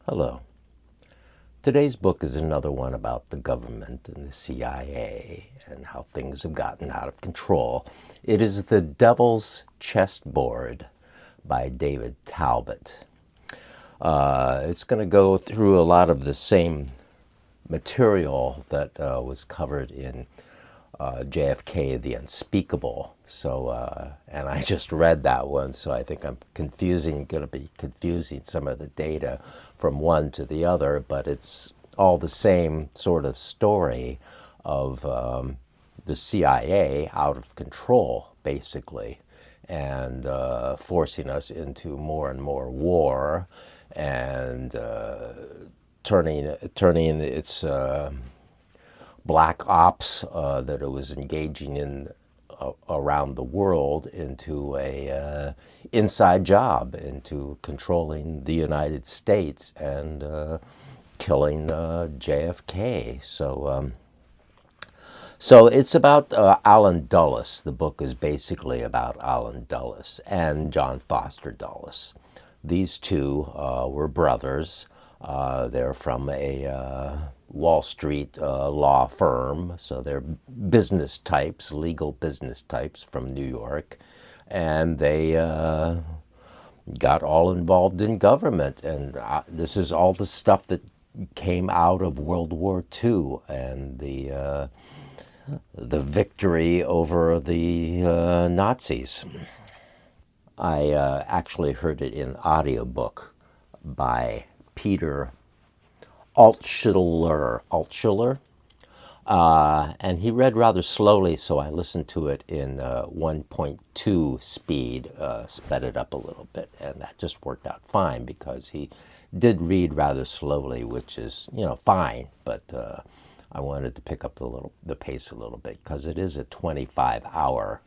Hello. Today's book is another one about the government and the CIA and how things have gotten out of control. It is The Devil's Chessboard by David Talbot. It's going to go through a lot of the same material that was covered in JFK, The Unspeakable. And I just read that one, so I think I'm going to be confusing some of the data from one to the other, but it's all the same sort of story of the CIA out of control, basically, and forcing us into more and more war and turning its black ops that it was engaging in around the world into a inside job, into controlling the United States and killing JFK. So it's about Allen Dulles. The book is basically about Allen Dulles and John Foster Dulles. These two were brothers. They're from a Wall Street law firm, so they're business types, legal business types from New York, and they got all involved in government. And this is all the stuff that came out of World War II and the victory over the Nazis. I actually heard it in audiobook by Peter Altschuler, and he read rather slowly, so I listened to it in 1.2 speed, sped it up a little bit, and that just worked out fine because he did read rather slowly, which is, fine, but I wanted to pick up the pace a little bit because it is a 25-hour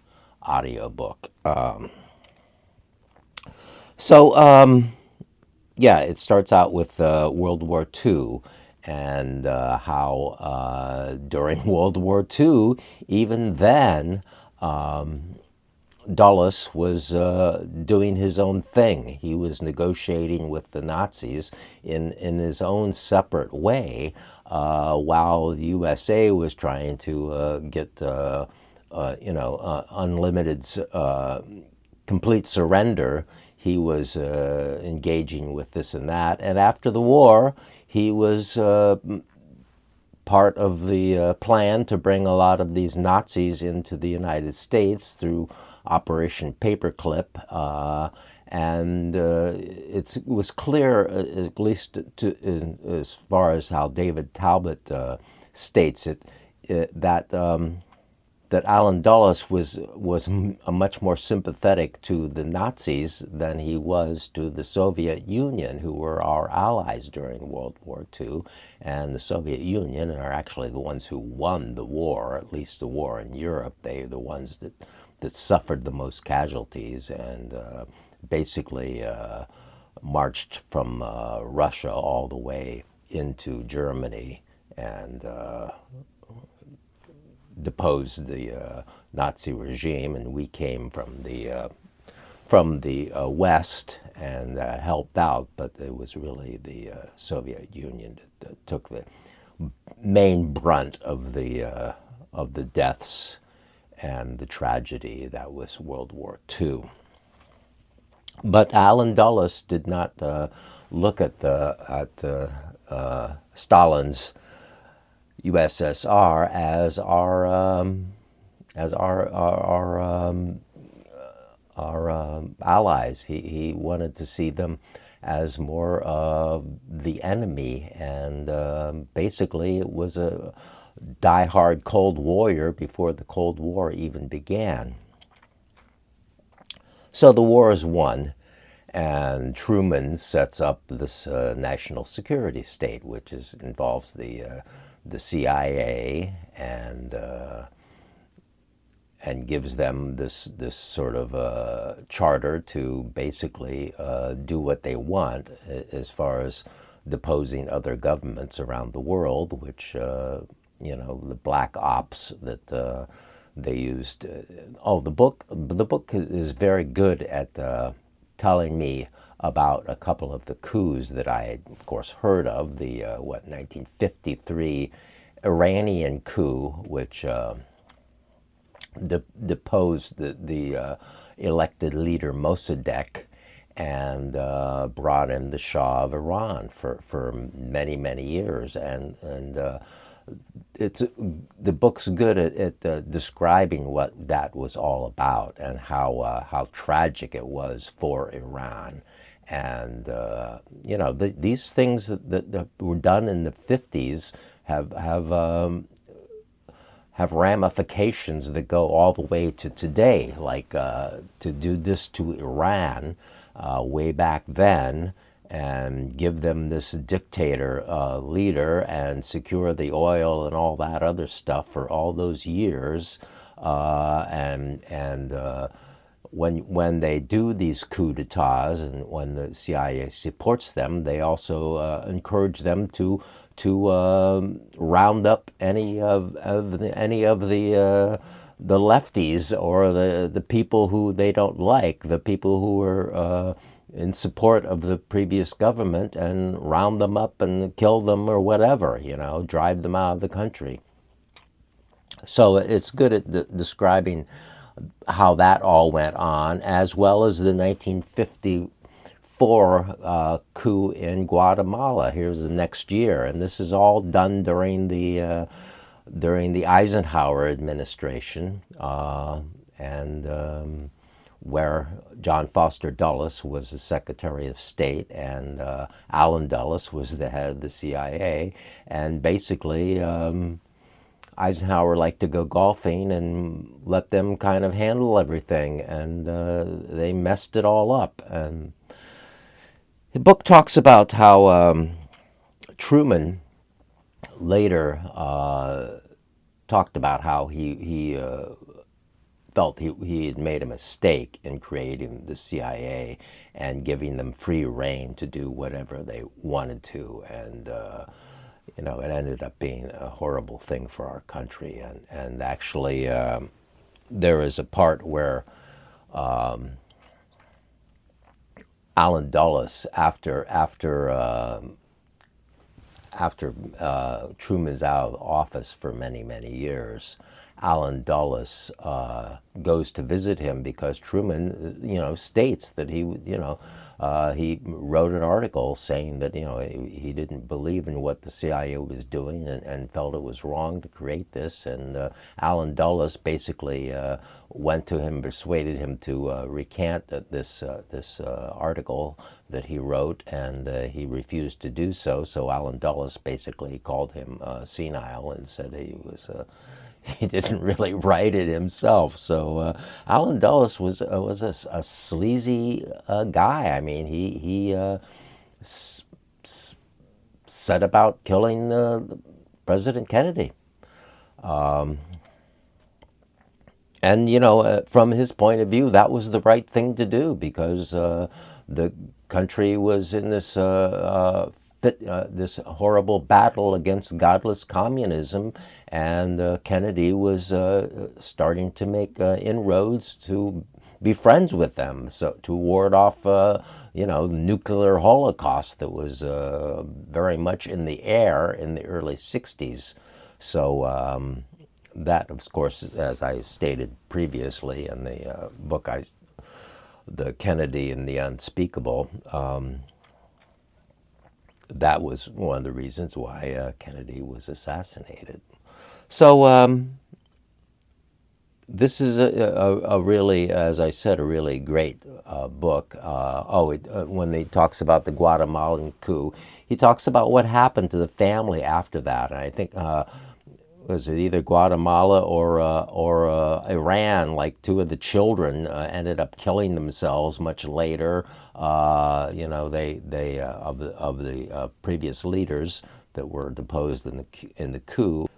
audiobook. Yeah, it starts out with World War II and how during World War II, even then, Dulles was doing his own thing. He was negotiating with the Nazis in his own separate way, while the USA was trying to get unlimited, complete surrender. He was engaging with this and that. And after the war, he was part of the plan to bring a lot of these Nazis into the United States through Operation Paperclip. And it was clear, at least as far as how David Talbot states it, that Allen Dulles was much more sympathetic to the Nazis than he was to the Soviet Union, who were our allies during World War II. And the Soviet Union are actually the ones who won the war, at least the war in Europe. They are the ones that suffered the most casualties and basically marched from Russia all the way into Germany and deposed the Nazi regime, and we came from the West and helped out, but it was really the Soviet Union that took the main brunt of the deaths and the tragedy that was World War II. But Allen Dulles did not look at Stalin's USSR as our allies. He wanted to see them as more the enemy, and basically it was a die-hard Cold Warrior before the Cold War even began. So the war is won, and Truman sets up this national security state, which involves the CIA and gives them this sort of charter to basically do what they want as far as deposing other governments around the world, which the black ops that they used. The book is very good at telling me about a couple of the coups that I had, of course, heard of. The 1953 Iranian coup, which deposed the elected leader Mossadegh and brought in the Shah of Iran for many, many years. And it's the book's good at describing what that was all about and how tragic it was for Iran. And you know, these things that were done in the 50s have ramifications that go all the way to today. Like to do this to Iran way back then, and give them this dictator leader and secure the oil and all that other stuff for all those years, when they do these coups d'etats and when the CIA supports them, they also encourage them to round up any of the lefties or the people who they don't like, the people who are in support of the previous government, and round them up and kill them or whatever, you know, drive them out of the country. So it's good at describing how that all went on, as well as the 1954 coup in Guatemala. Here's the next year, and this is all done during the Eisenhower administration, where John Foster Dulles was the Secretary of State, and Allen Dulles was the head of the CIA, and basically Eisenhower liked to go golfing and let them kind of handle everything, and they messed it all up. And the book talks about how Truman later talked about how he felt he had made a mistake in creating the CIA and giving them free rein to do whatever they wanted to, and you know, it ended up being a horrible thing for our country. And actually, there is a part where Allen Dulles, after Truman's out of office for many, many years, Allen Dulles goes to visit him because Truman, you know, states that he wrote an article saying that, you know, he didn't believe in what the CIA was doing and felt it was wrong to create this. And Allen Dulles basically went to him, persuaded him to recant this article that he wrote, and he refused to do so. So Allen Dulles basically called him senile and said he didn't really write it himself. So Allen Dulles was a sleazy guy. I mean, he set about killing President Kennedy. And, you know, from his point of view, that was the right thing to do, because the country was in this this horrible battle against godless communism, and Kennedy was starting to make inroads to be friends with them, so to ward off, you know, the nuclear holocaust that was very much in the air in the early 60s. So that, of course, as I stated previously in the book, The Kennedy and the Unspeakable, that was one of the reasons why Kennedy was assassinated. So this is a really, as I said, a really great book. When he talks about the Guatemalan coup, he talks about what happened to the family after that. And I think, was it either Guatemala or Iran? Like, two of the children ended up killing themselves much later. You know, they of the previous leaders that were deposed in the coup.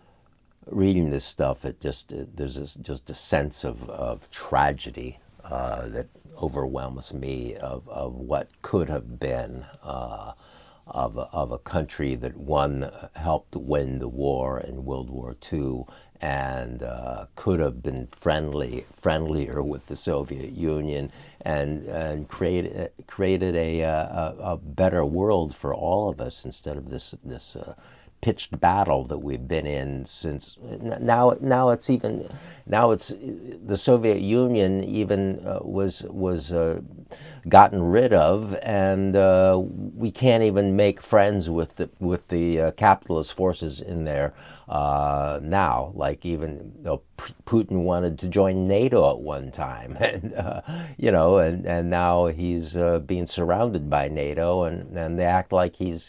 Reading this stuff, there's just a sense of tragedy that overwhelms me of what could have been. of a country that helped win the war in World War II, and could have been friendlier with the Soviet Union, and created a better world for all of us, instead of this pitched battle that we've been in since now. It's the Soviet Union even was gotten rid of, and we can't even make friends with the capitalist forces in there now. Like, even Putin wanted to join NATO at one time, and and now he's being surrounded by NATO, and they act like he's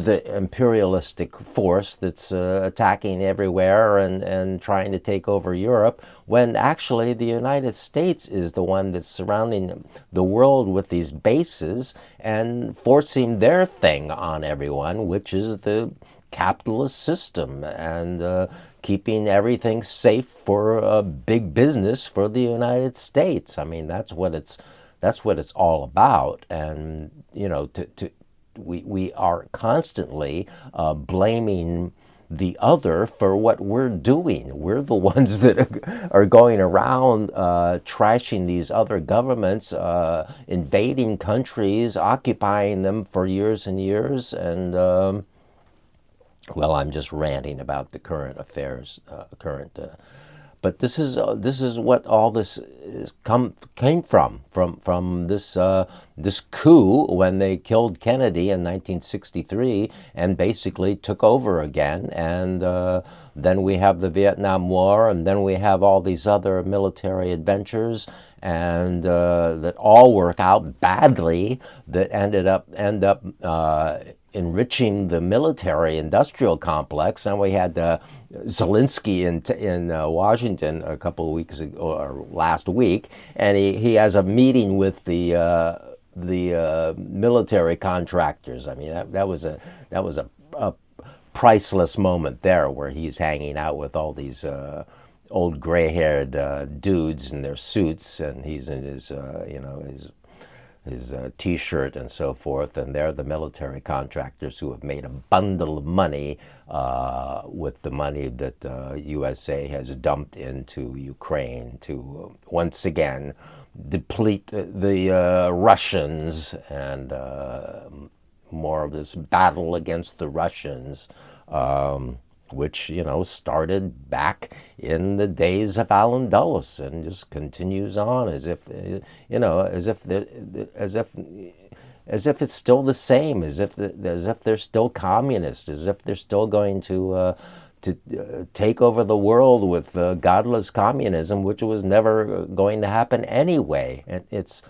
the imperialistic force that's attacking everywhere and trying to take over Europe, when actually the United States is the one that's surrounding the world with these bases and forcing their thing on everyone, which is the capitalist system, and keeping everything safe for big business for the United States. I mean, that's what it's all about. And we are constantly blaming the other for what we're doing. We're the ones that are going around trashing these other governments, invading countries, occupying them for years and years. And well, I'm just ranting about the current affairs, but this is what all this came from this coup when they killed Kennedy in 1963 and basically took over again. And then we have the Vietnam War, and then we have all these other military adventures, and that all work out badly, that end up enriching the military-industrial complex. And we had Zelensky in Washington a couple of weeks ago, or last week, and he has a meeting with the military contractors. I mean, that was a priceless moment there, where he's hanging out with all these old gray-haired dudes in their suits, and he's in his his T-shirt and so forth, and they're the military contractors who have made a bundle of money with the money that USA has dumped into Ukraine to once again deplete the Russians, and more of this battle against the Russians, which started back in the days of Allen Dulles and just continues on as if it's still the same, as if they're still communists, as if they're still going to take over the world with godless communism, which was never going to happen anyway. And it's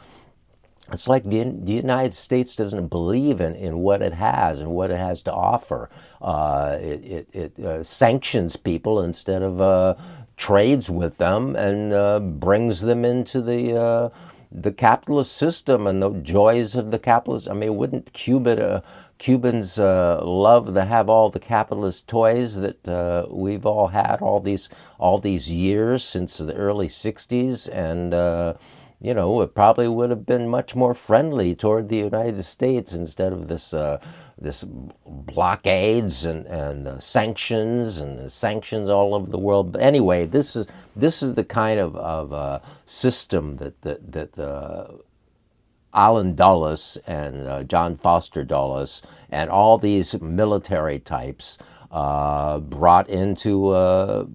like the United States doesn't believe in what it has and what it has to offer. It sanctions people instead of trades with them, and brings them into the capitalist system and the joys of the capitalist. I mean, wouldn't Cubans love to have all the capitalist toys that we've all had all these years since the early '60s, and it probably would have been much more friendly toward the United States, instead of this blockades and sanctions all over the world. But anyway, this is the kind of system that Allen Dulles and John Foster Dulles and all these military types brought into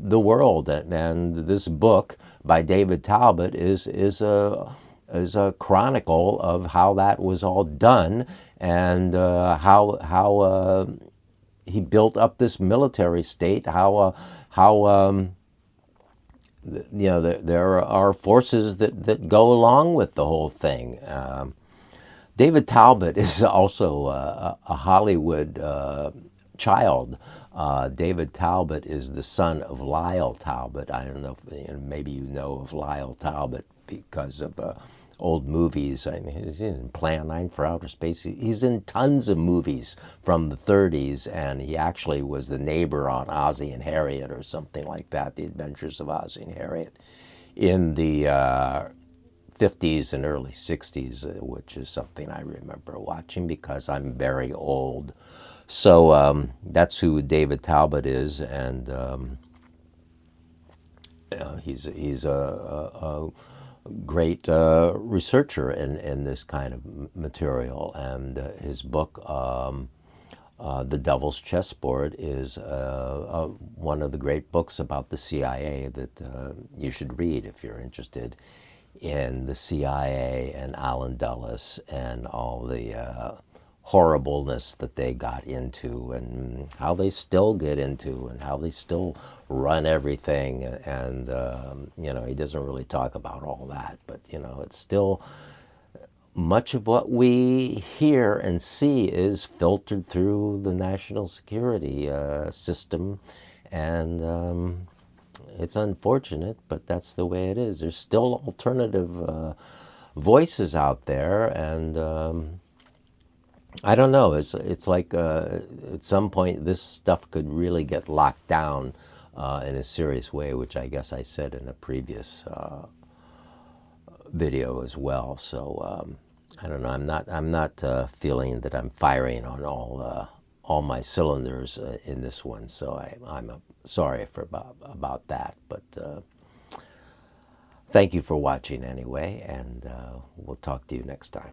the world. And this book by David Talbot is a chronicle of how that was all done, and how he built up this military state. How there are forces that go along with the whole thing. David Talbot is also a Hollywood child. David Talbot is the son of Lyle Talbot. I don't know if maybe you know of Lyle Talbot because of old movies. I mean, he's in Plan 9 for Outer Space. He's in tons of movies from the 30s, and he actually was the neighbor on Ozzie and Harriet, or something like that, The Adventures of Ozzie and Harriet, in the 50s and early 60s, which is something I remember watching because I'm very old. So that's who David Talbot is, and he's a great researcher in this kind of material, and his book, The Devil's Chessboard, is one of the great books about the CIA that you should read if you're interested in the CIA and Allen Dulles and all the horribleness that they got into and how they still get into and how they still run everything. And you know, he doesn't really talk about all that, but you know, it's still much of what we hear and see is filtered through the national security system, and it's unfortunate, but that's the way it is. There's still alternative voices out there, and I don't know. It's like at some point this stuff could really get locked down in a serious way, which I guess I said in a previous video as well. So I don't know. I'm not feeling that I'm firing on all my cylinders in this one. So I'm sorry about that. But thank you for watching anyway, and we'll talk to you next time.